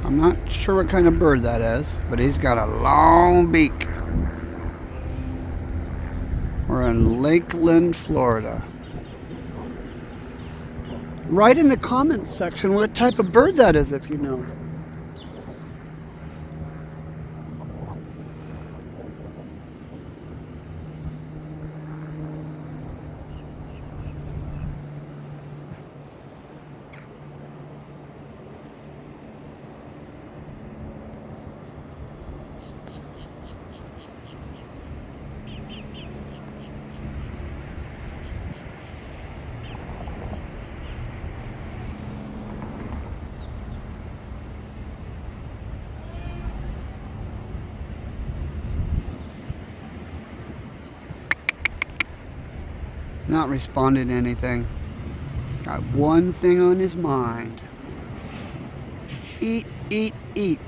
I'm not sure what kind of bird that is, but he's got a long beak. We're in Lakeland, Florida. Write in the comments section what type of bird that is if you know. Not responding to anything. Got one thing on his mind. Eat, eat, eat.